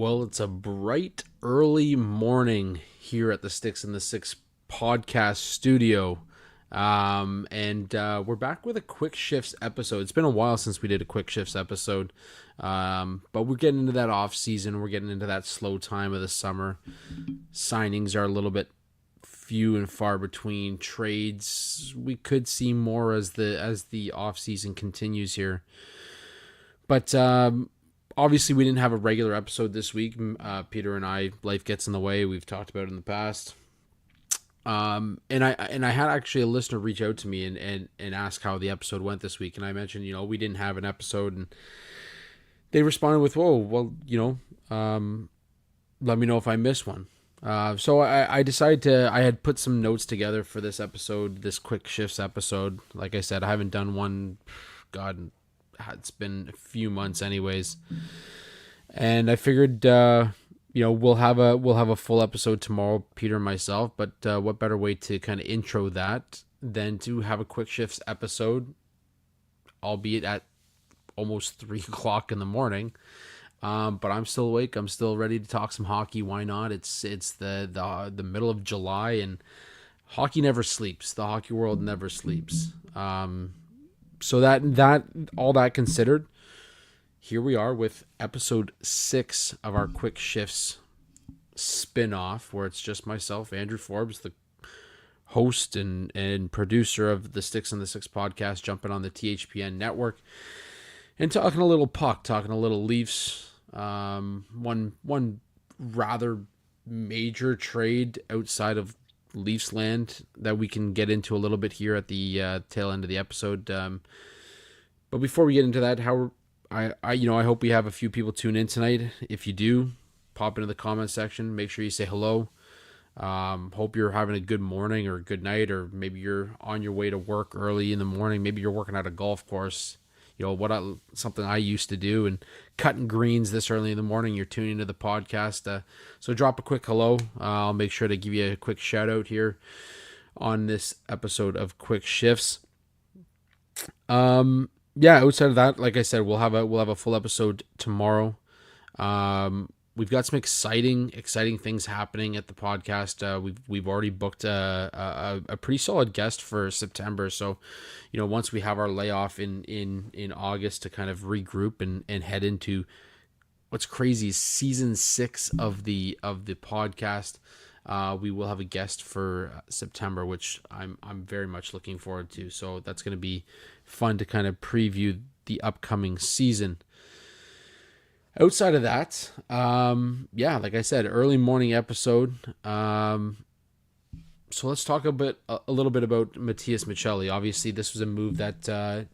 Well, it's a bright early morning here at the Sticks and the Six podcast studio. And we're back with a quick shifts episode. It's been a while since we did a quick shifts episode. But we're getting into that off season. We're getting into that slow time of the summer. Signings are a little bit few and far between. Trades we could see more as the off season continues here. But obviously, we didn't have a regular episode this week. Peter and I, life gets in the way. We've talked about it in the past. And I had actually a listener reach out to me and ask how the episode went this week. And I mentioned, we didn't have an episode, and they responded with, "Whoa, well, let me know if I missed one." So I decided I had put some notes together for this episode, this quick shifts episode. Like I said, I haven't done one, God, it's been a few months anyways. And I figured, we'll have a full episode tomorrow, Peter and myself. But what better way to kind of intro that than to have a quick shifts episode, albeit at almost 3 o'clock in the morning. But I'm still awake. I'm still ready to talk some hockey. Why not? It's the middle of July, and hockey never sleeps. The hockey world never sleeps. So that all that considered, here we are with episode 6 of our quick shifts spin-off, where it's just myself, Andrew Forbes, the host and producer of the Sticks and the Six podcast, jumping on the THPN network and talking a little puck, talking a little Leafs. One rather major trade outside of Leafs land that we can get into a little bit here at the tail end of the episode. But before we get into that, I hope we have a few people tune in tonight. If you do, pop into the comment section. Make sure you say hello. Hope you're having a good morning or a good night, or maybe you're on your way to work early in the morning. Maybe you're working at a golf course. Something I used to do, and cutting greens this early in the morning. You're tuning into the podcast. So drop a quick hello. I'll make sure to give you a quick shout out here on this episode of Quick Shifts. Outside of that, like I said, we'll have a full episode tomorrow. We've got some exciting things happening at the podcast. We've already booked a pretty solid guest for September. So, once we have our layoff in August to kind of regroup and head into what's crazy is season 6 of the podcast, we will have a guest for September, which I'm very much looking forward to. So that's going to be fun to kind of preview the upcoming season. Outside of that, like I said, early morning episode. So let's talk a little bit about Matias Maccelli. Obviously, this was a move that,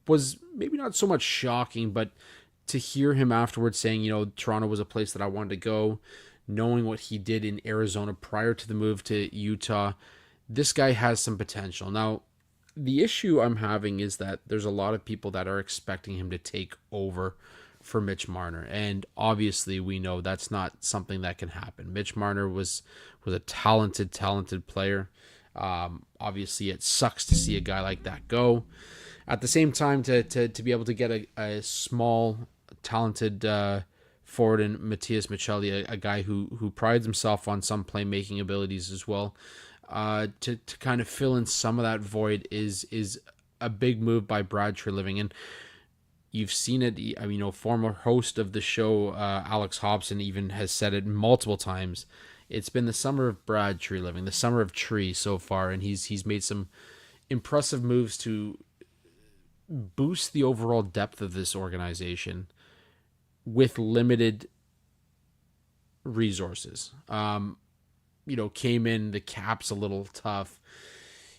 was maybe not so much shocking, but to hear him afterwards saying, Toronto was a place that I wanted to go, knowing what he did in Arizona prior to the move to Utah, this guy has some potential. Now, the issue I'm having is that there's a lot of people that are expecting him to take over for Mitch Marner, and obviously we know that's not something that can happen. Mitch Marner was a talented player. Obviously it sucks to see a guy like that go. At the same time, to be able to get a small talented forward in Matias Maccelli, a guy who prides himself on some playmaking abilities as well, to kind of fill in some of that void is a big move by Brad Treliving. And you've seen it. I mean, former host of the show, Alex Hobson, even has said it multiple times. It's been the summer of Brad Treliving, the summer of Tree so far, and he's made some impressive moves to boost the overall depth of this organization with limited resources. Came in, the cap's a little tough.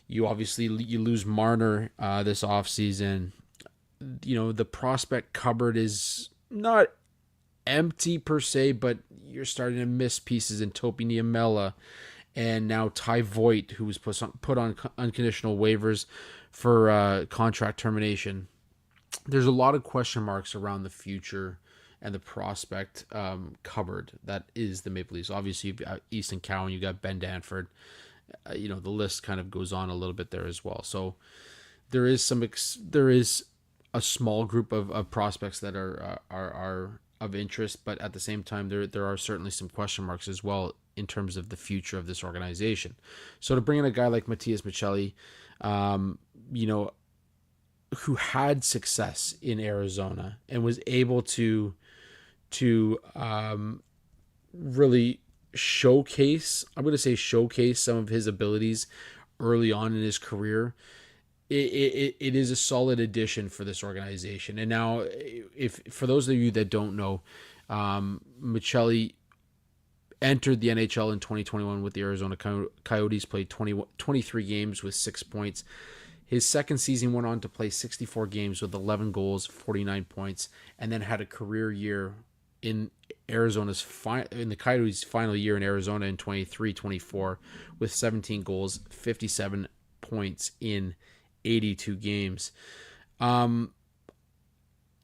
You lose Marner this offseason. The prospect cupboard is not empty per se, but you're starting to miss pieces in Topi Niemela and now Ty Voigt, who was put on unconditional waivers for contract termination. There's a lot of question marks around the future and the prospect cupboard that is the Maple Leafs. Obviously, you've got Easton Cowan, you've got Ben Danford. The list kind of goes on a little bit there as well. So there is a small group of prospects that are of interest, but at the same time, there are certainly some question marks as well in terms of the future of this organization. So to bring in a guy like Matias Maccelli, you know, who had success in Arizona and was able to really showcase, I'm going to say showcase some of his abilities early on in his career. It is a solid addition for this organization. And now, if for those of you that don't know, Maccelli entered the NHL in 2021 with the Arizona Coyotes, played 23 games with 6 points. His second season went on to play 64 games with 11 goals, 49 points, and then had a career year in in the Coyotes' final year in Arizona in 23-24 with 17 goals, 57 points in 82 games.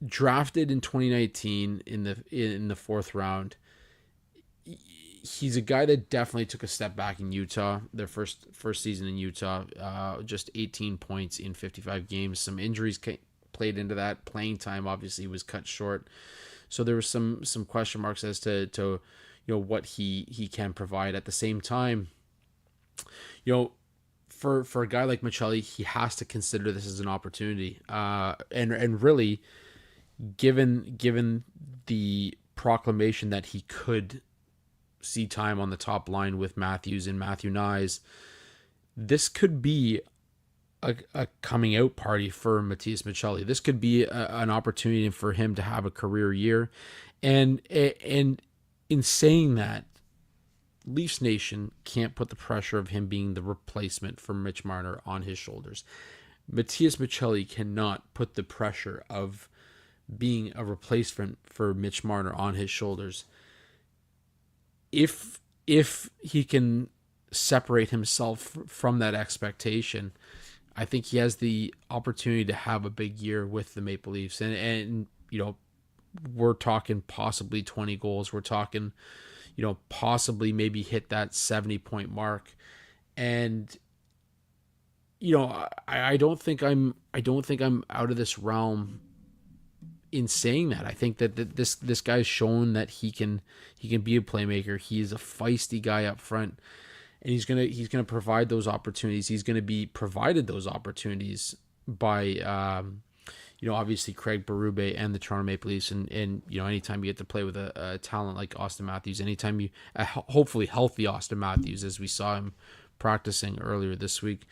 Drafted in 2019 in the fourth round. He's a guy that definitely took a step back in Utah. Their first season in Utah, just 18 points in 55 games. Some injuries played into that. Playing time obviously was cut short, so there was some question marks as to what he can provide. At the same time, for a guy like Maccelli, he has to consider this as an opportunity. And really, given the proclamation that he could see time on the top line with Matthews and Matthew Nyes, this could be a coming out party for Matias Maccelli. This could be an opportunity for him to have a career year. And in saying that, Leafs Nation can't put the pressure of him being the replacement for Mitch Marner on his shoulders. Matias Maccelli cannot put the pressure of being a replacement for Mitch Marner on his shoulders. If he can separate himself from that expectation, I think he has the opportunity to have a big year with the Maple Leafs. And we're talking possibly 20 goals. We're talking, possibly maybe hit that 70-point mark. And I don't think I'm out of this realm in saying that. I think that this guy's shown that he can be a playmaker. He's a feisty guy up front, and he's gonna provide those opportunities. He's gonna be provided those opportunities by obviously Craig Berube and the Toronto Maple Leafs, and anytime you get to play with a talent like Austin Matthews, anytime you hopefully healthy Austin Matthews, as we saw him practicing earlier this week,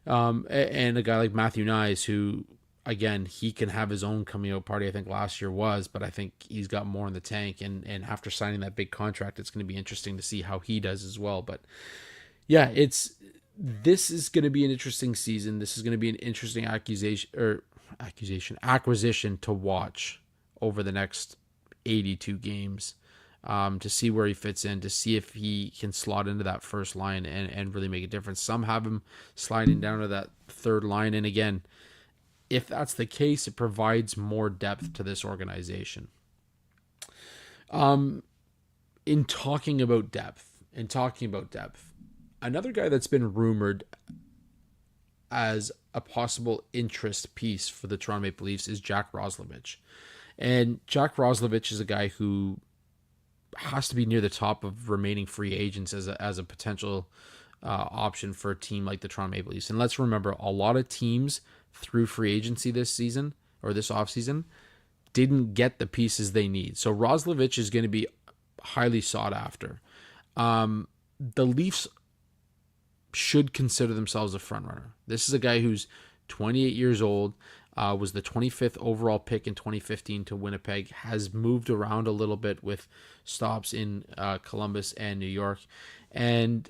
and a guy like Matthew Nyes, who, again, he can have his own coming out party. I think last year was, but I think he's got more in the tank. And after signing that big contract, it's going to be interesting to see how he does as well. But yeah, this is going to be an interesting season. This is going to be an interesting acquisition to watch over the next 82 games, to see where he fits in, to see if he can slot into that first line and really make a difference. Some have him sliding down to that third line. And again, if that's the case, it provides more depth to this organization. In talking about depth, another guy that's been rumored as a possible interest piece for the Toronto Maple Leafs is Jack Roslovic. And Jack Roslovic is a guy who has to be near the top of remaining free agents as a potential option for a team like the Toronto Maple Leafs. And let's remember, a lot of teams through free agency this season or this offseason didn't get the pieces they need. So Roslovic is going to be highly sought after. The Leafs should consider themselves a front runner. This is a guy who's 28 years old, was the 25th overall pick in 2015 to Winnipeg, has moved around a little bit with stops in Columbus and New York. And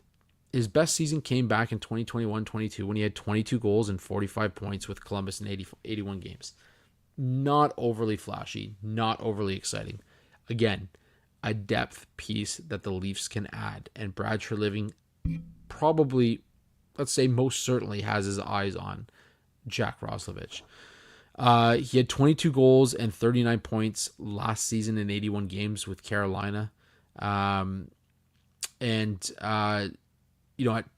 his best season came back in 2021-22 when he had 22 goals and 45 points with Columbus in 81 games. Not overly flashy, not overly exciting. Again, a depth piece that the Leafs can add. And Brad Treliving probably, let's say most certainly, has his eyes on Jack Roslovic. He had 22 goals and 39 points last season in 81 games with Carolina. At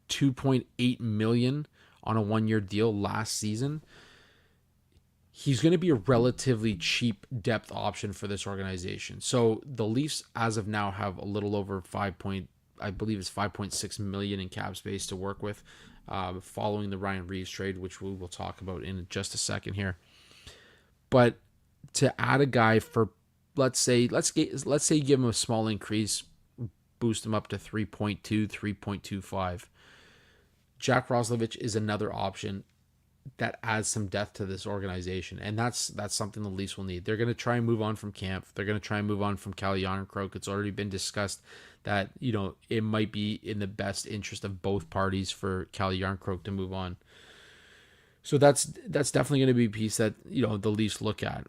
$2.8 million on a one-year deal last season, he's going to be a relatively cheap depth option for this organization. So the Leafs, as of now, have a little over I believe it's 5.6 million in cap space to work with, following the Ryan Reaves trade, which we will talk about in just a second here. But to add a guy for, let's say you give him a small increase, boost him up to 3.2, 3.25. Jack Roslovic is another option that adds some depth to this organization, and that's something the Leafs will need. They're going to try and move on from Kampf. They're going to try and move on from Calle Järnkrok. It's already been discussed that, you know, it might be in the best interest of both parties for Calle Järnkrok to move on. So that's definitely going to be a piece that, you know, the Leafs look at.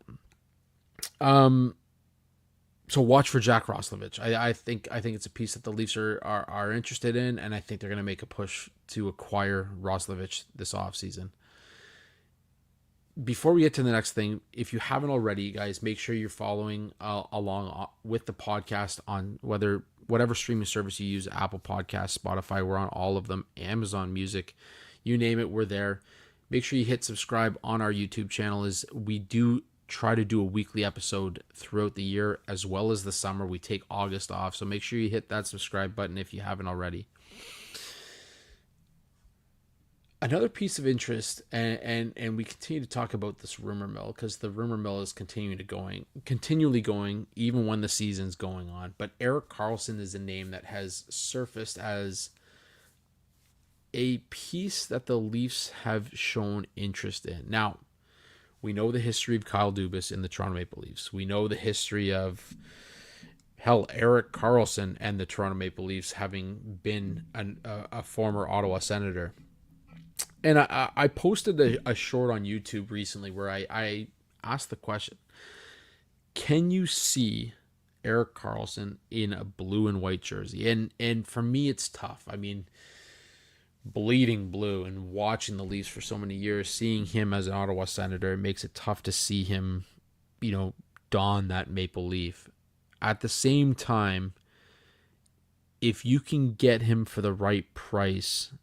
So watch for Jack Roslovic. I think it's a piece that the Leafs are interested in, and I think they're going to make a push to acquire Roslovic this offseason. Before we get to the next thing, if you haven't already, guys, make sure you're following along with the podcast on whatever streaming service you use, Apple Podcasts, Spotify. We're on all of them, Amazon Music, you name it, we're there. Make sure you hit subscribe on our YouTube channel, as we do try to do a weekly episode throughout the year as well as the summer. We take August off, so make sure you hit that subscribe button if you haven't already. Another piece of interest, and we continue to talk about this rumor mill, because the rumor mill is continually going, even when the season's going on. But Erik Karlsson is a name that has surfaced as a piece that the Leafs have shown interest in. Now, we know the history of Kyle Dubas in the Toronto Maple Leafs. We know the history of, Erik Karlsson and the Toronto Maple Leafs having been a former Ottawa Senator. And I posted a short on YouTube recently where I asked the question, can you see Erik Karlsson in a blue and white jersey? And for me, it's tough. I mean, bleeding blue and watching the Leafs for so many years, seeing him as an Ottawa Senator, it makes it tough to see him, you know, don that maple leaf. At the same time, if you can get him for the right price,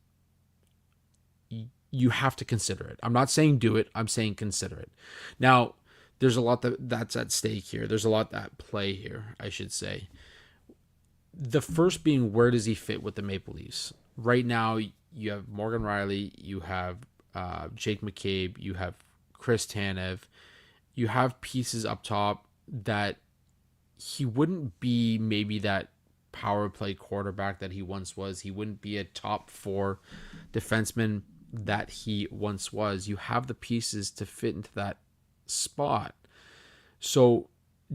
you have to consider it. I'm not saying do it. I'm saying consider it. Now, there's a lot that's at stake here. There's a lot at play here, I should say. The first being, where does he fit with the Maple Leafs? Right now, you have Morgan Rielly, you have Jake McCabe, you have Chris Tanev. You have pieces up top that he wouldn't be maybe that power play quarterback that he once was. He wouldn't be a top 4 defenseman that he once was. You have the pieces to fit into that spot. So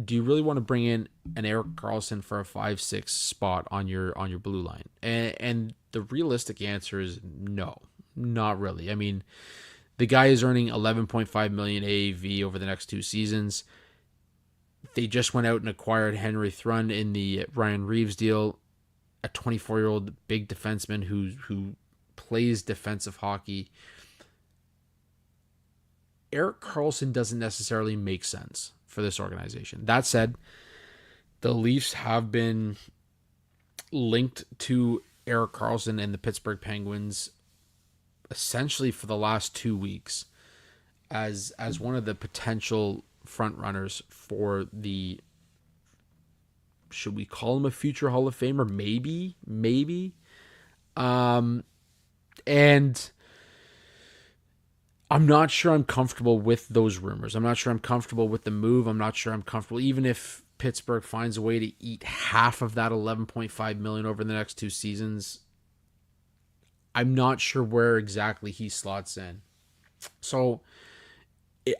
do you really want to bring in an Erik Karlsson for a 5-6 spot on your blue line? And the realistic answer is no, not really. I mean, the guy is earning 11.5 million AAV over the next 2 seasons. They just went out and acquired Henry Thrun in the Ryan Reaves deal, a 24-year-old big defenseman who plays defensive hockey. Erik Karlsson doesn't necessarily make sense for this organization. That said, the Leafs have been linked to Erik Karlsson and the Pittsburgh Penguins essentially for the last 2 weeks as one of the potential front runners for the, should we call him a future Hall of Famer? Maybe. And I'm not sure I'm comfortable with those rumors. I'm not sure I'm comfortable with the move. I'm not sure I'm comfortable, even if Pittsburgh finds a way to eat half of that 11.5 million over the next 2 seasons. I'm not sure where exactly he slots in. So,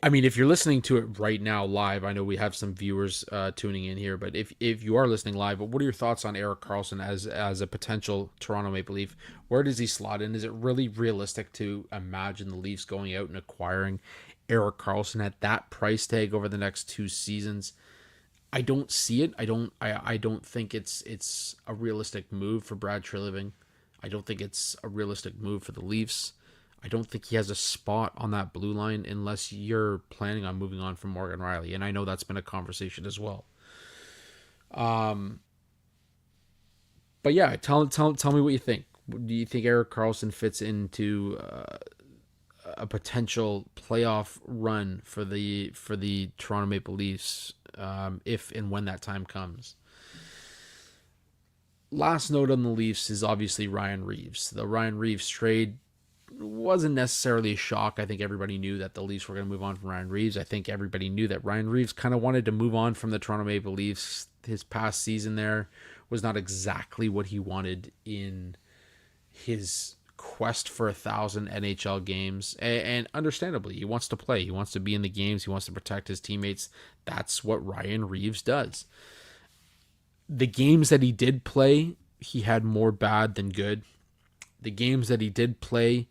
I mean, if you're listening to it right now live, I know we have some viewers tuning in here, but if you are listening live, what are your thoughts on Erik Karlsson as a potential Toronto Maple Leaf? Where does he slot in? Is it really realistic to imagine the Leafs going out and acquiring Erik Karlsson at that price tag over the next 2 seasons? I don't see it. I don't think it's a realistic move for Brad Treliving. I don't think it's a realistic move for the Leafs. I don't think he has a spot on that blue line unless you're planning on moving on from Morgan Rielly. And I know that's been a conversation as well. But yeah, tell me what you think. Do you think Erik Karlsson fits into a potential playoff run for the Toronto Maple Leafs if and when that time comes. Last note on the Leafs is obviously Ryan Reaves. The Ryan Reaves trade wasn't necessarily a shock. I think everybody knew that the Leafs were going to move on from Ryan Reaves. I think everybody knew that Ryan Reaves kind of wanted to move on from the Toronto Maple Leafs. His past season there was not exactly what he wanted in his quest for 1,000 NHL games. And understandably, he wants to play. He wants to be in the games. He wants to protect his teammates. That's what Ryan Reaves does. The games that he did play, he had more bad than good. The games that he did play,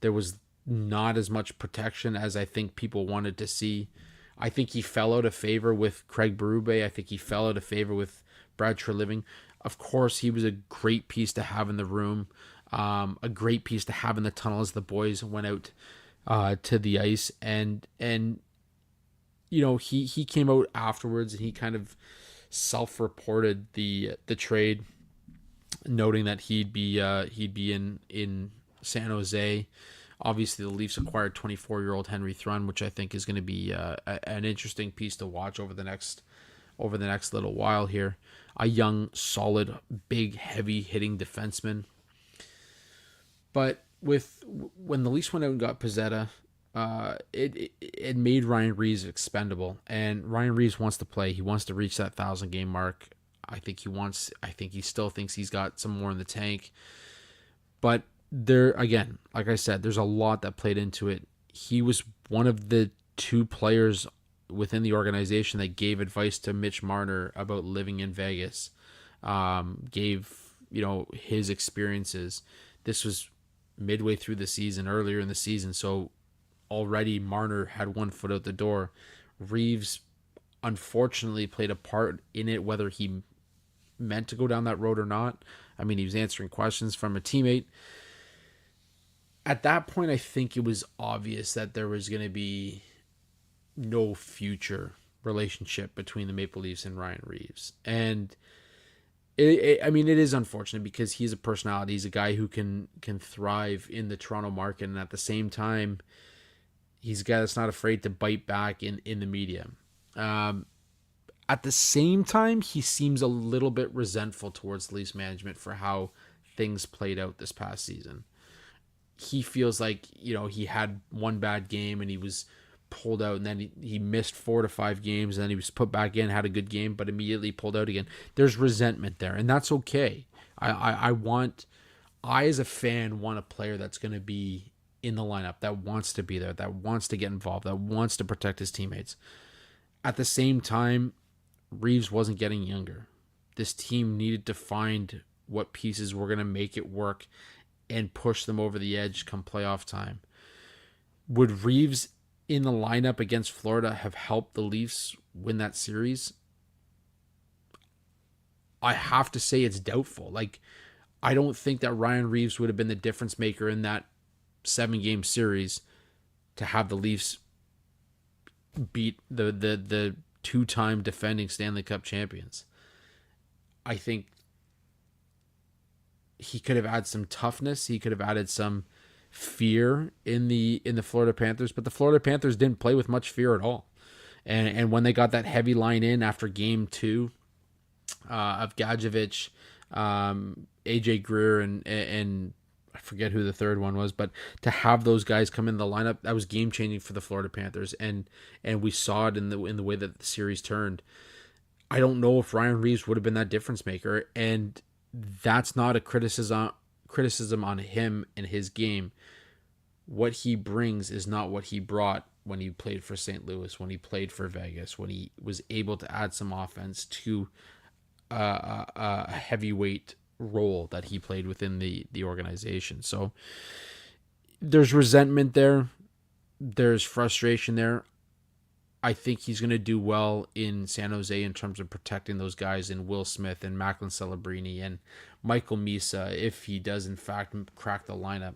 there was not as much protection as I think people wanted to see. I think he fell out of favor with Craig Berube. I think he fell out of favor with Brad Treliving. Of course, he was a great piece to have in the room, a great piece to have in the tunnel as the boys went out to the ice. And you know, he came out afterwards and he kind of self-reported the trade, noting that he'd be in San Jose. Obviously, the Leafs acquired 24-year-old Henry Thrun, which I think is going to be an interesting piece to watch over the next little while here. A young, solid, big, heavy-hitting defenseman. But when the Leafs went out and got Pizzetta, it made Ryan Reaves expendable, and Ryan Reaves wants to play. He wants to reach that 1,000-game mark. I think he still thinks he's got some more in the tank. But there, again, like I said, there's a lot that played into it. He was one of the 2 players within the organization that gave advice to Mitch Marner about living in Vegas. Gave, his experiences. This was midway through the season, earlier in the season, so already Marner had one foot out the door. Reaves unfortunately played a part in it, whether he meant to go down that road or not. I mean, he was answering questions from a teammate. At that point, I think it was obvious that there was going to be no future relationship between the Maple Leafs and Ryan Reaves. And it is unfortunate because he's a personality. He's a guy who can thrive in the Toronto market, and at the same time, he's a guy that's not afraid to bite back in the media. At the same time, he seems a little bit resentful towards Leafs management for how things played out this past season. He feels like, he had one bad game and he was pulled out, and then he missed 4 to 5 games, and then he was put back in, had a good game, but immediately pulled out again. There's resentment there, and that's okay. I as a fan want a player that's going to be in the lineup, that wants to be there, that wants to get involved, that wants to protect his teammates. At the same time, Reaves wasn't getting younger. This team needed to find what pieces were going to make it work and push them over the edge come playoff time. Would Reaves in the lineup against Florida have helped the Leafs win that series? I have to say it's doubtful. I don't think that Ryan Reaves would have been the difference maker in that 7-game series to have the Leafs beat the 2-time defending Stanley Cup champions. I think he could have added some toughness. He could have added some fear in the Florida Panthers, but the Florida Panthers didn't play with much fear at all. And when they got that heavy line in after game 2 of Gadjevich, AJ Greer, and I forget who the third one was, but to have those guys come in the lineup, that was game changing for the Florida Panthers, and we saw it in the way that the series turned. I don't know if Ryan Reaves would have been that difference maker, and that's not a criticism on him and his game. What he brings is not what he brought when he played for St. Louis, when he played for Vegas, when he was able to add some offense to a heavyweight role that he played within the organization. So there's resentment there. There's frustration there. I think he's going to do well in San Jose in terms of protecting those guys in Will Smith and Macklin Celebrini and Michael Misa if he does in fact crack the lineup.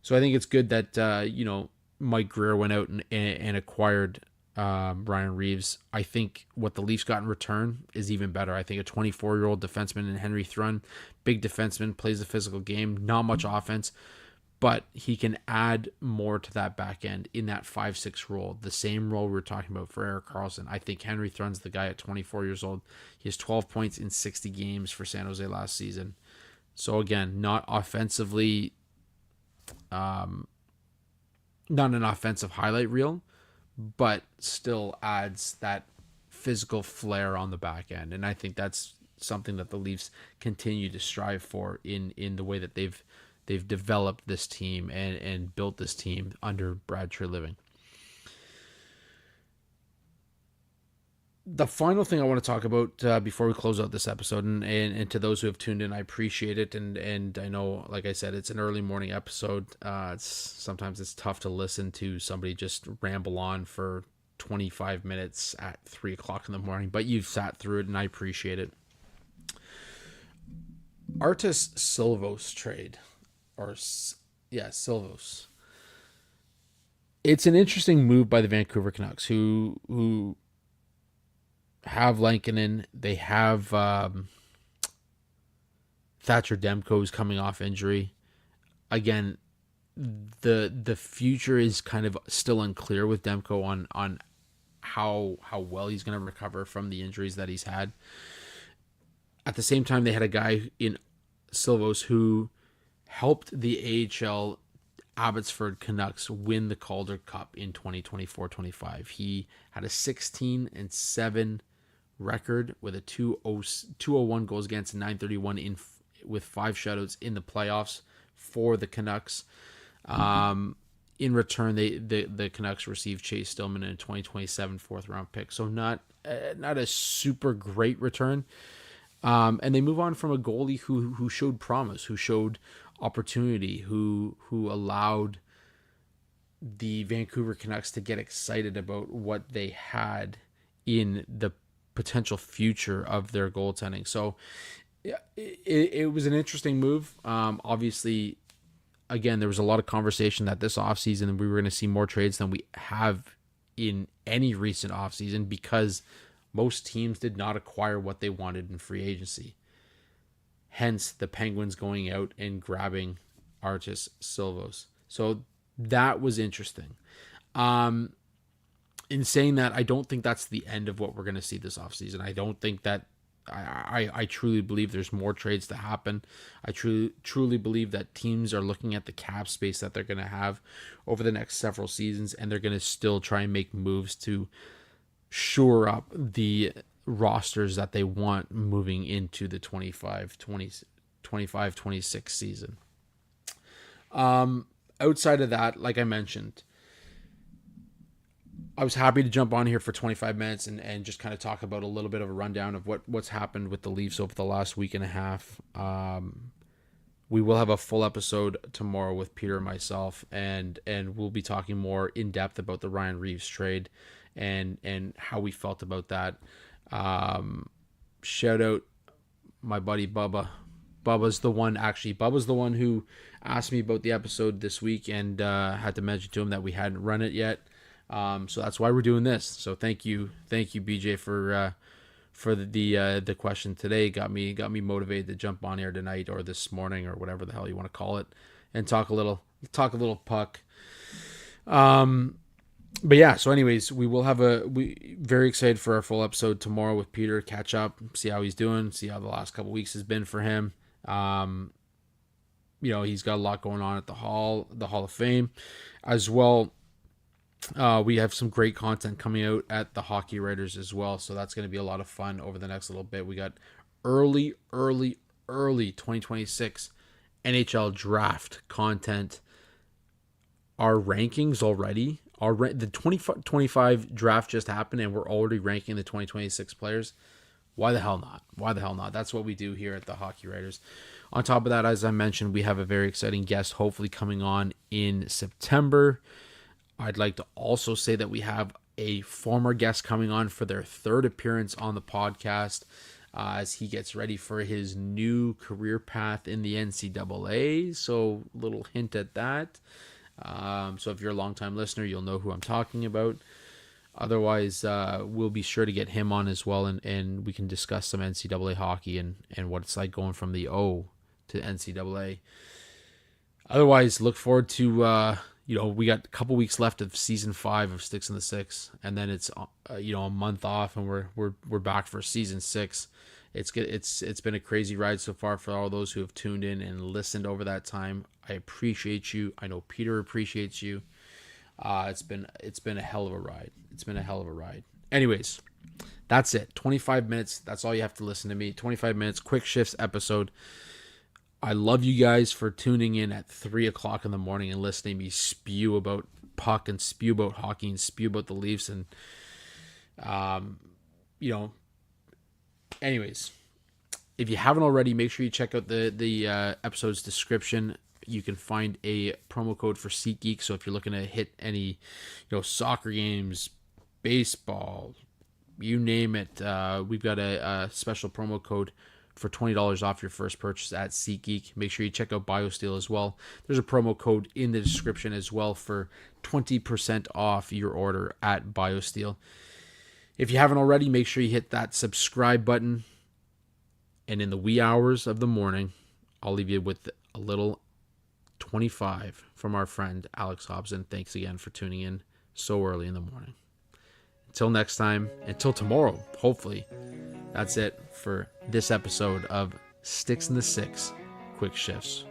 So I think it's good that Mike Greer went out and acquired Ryan Reaves. I think what the Leafs got in return is even better. I think a 24-year-old defenseman in Henry Thrun, big defenseman, plays a physical game, not much offense, but he can add more to that back end in that 5-6 role, the same role we were talking about for Erik Karlsson. I think Henry Thrun's the guy at 24 years old. He has 12 points in 60 games for San Jose last season. So again, not offensively, not an offensive highlight reel, but still adds that physical flair on the back end. And I think that's something that the Leafs continue to strive for in the way that they've developed this team and built this team under Brad Treliving. The final thing I want to talk about before we close out this episode, and to those who have tuned in, I appreciate it. And I know, like I said, it's an early morning episode. Sometimes it's tough to listen to somebody just ramble on for 25 minutes at 3 o'clock in the morning, but you've sat through it, and I appreciate it. Artis Silvos trade, Silvos. It's an interesting move by the Vancouver Canucks, who have Lankinen. They have Thatcher Demko coming off injury. Again, the future is kind of still unclear with Demko on how well he's going to recover from the injuries that he's had. At the same time, they had a guy in Silvos who helped the AHL Abbotsford Canucks win the Calder Cup in 2024-25. He had a 16-7 record with a 201 goals against, 931 with 5 shutouts in the playoffs for the Canucks. In return, the Canucks received Chase Stillman in a 2027 4th-round pick, so not a super great return. And they move on from a goalie who showed promise, who showed opportunity, who allowed the Vancouver Canucks to get excited about what they had in the potential future of their goaltending. So it was an interesting move. Obviously, again, there was a lot of conversation that this offseason we were going to see more trades than we have in any recent offseason because most teams did not acquire what they wanted in free agency. Hence, the Penguins going out and grabbing Artis Silvos. So that was interesting. In saying that, I don't think that's the end of what we're going to see this offseason. I don't think that I truly believe there's more trades to happen. I truly believe that teams are looking at the cap space that they're going to have over the next several seasons, and they're going to still try and make moves to shore up the rosters that they want moving into the 25-26 season. Outside of that, like I mentioned, I was happy to jump on here for 25 minutes and just kind of talk about a little bit of a rundown of what's happened with the Leafs over the last week and a half. We will have a full episode tomorrow with Peter and myself, and we'll be talking more in depth about the Ryan Reaves trade and how we felt about that. Shout out my buddy Bubba. Bubba's the one who asked me about the episode this week, and had to mention to him that we hadn't run it yet. So that's why we're doing this. So thank you, BJ, for the question today. Got me motivated to jump on air tonight or this morning or whatever the hell you want to call it, and talk a little puck. But yeah. So anyways, we very excited for our full episode tomorrow with Peter. Catch up, see how he's doing, see how the last couple weeks has been for him. He's got a lot going on at the Hall of Fame as well. We have some great content coming out at the Hockey Writers as well, so that's going to be a lot of fun over the next little bit. We got early 2026 NHL draft content. Our rankings already. The 2025 draft just happened, and we're already ranking the 2026 players. Why the hell not? That's what we do here at the Hockey Writers. On top of that, as I mentioned, we have a very exciting guest hopefully coming on in September. I'd like to also say that we have a former guest coming on for their third appearance on the podcast as he gets ready for his new career path in the NCAA. So, little hint at that. So if you're a longtime listener, you'll know who I'm talking about. Otherwise, we'll be sure to get him on as well, and we can discuss some NCAA hockey and what it's like going from the O to NCAA. Otherwise, look forward to we got a couple weeks left of season 5 of Sticks in the Six, and then it's a month off, and we're back for season 6. It's good. It's been a crazy ride so far for all those who have tuned in and listened over that time. I appreciate you. I know Peter appreciates you. It's been a hell of a ride. It's been a hell of a ride. Anyways, that's it. 25 minutes. That's all you have to listen to me. 25 minutes, quick shifts episode. I love you guys for tuning in at 3 o'clock in the morning and listening to me spew about puck and spew about hockey and spew about the Leafs. And, anyways, if you haven't already, make sure you check out the episode's description. You can find a promo code for SeatGeek. So if you're looking to hit any, soccer games, baseball, you name it, we've got a special promo code for $20 off your first purchase at SeatGeek. Make sure you check out BioSteel as well. There's a promo code in the description as well for 20% off your order at BioSteel. If you haven't already, make sure you hit that subscribe button. And in the wee hours of the morning, I'll leave you with a little 25 from our friend Alex Hobson. Thanks again for tuning in so early in the morning. Until next time, until tomorrow, hopefully, that's it for this episode of Sticks in the Six Quick Shifts.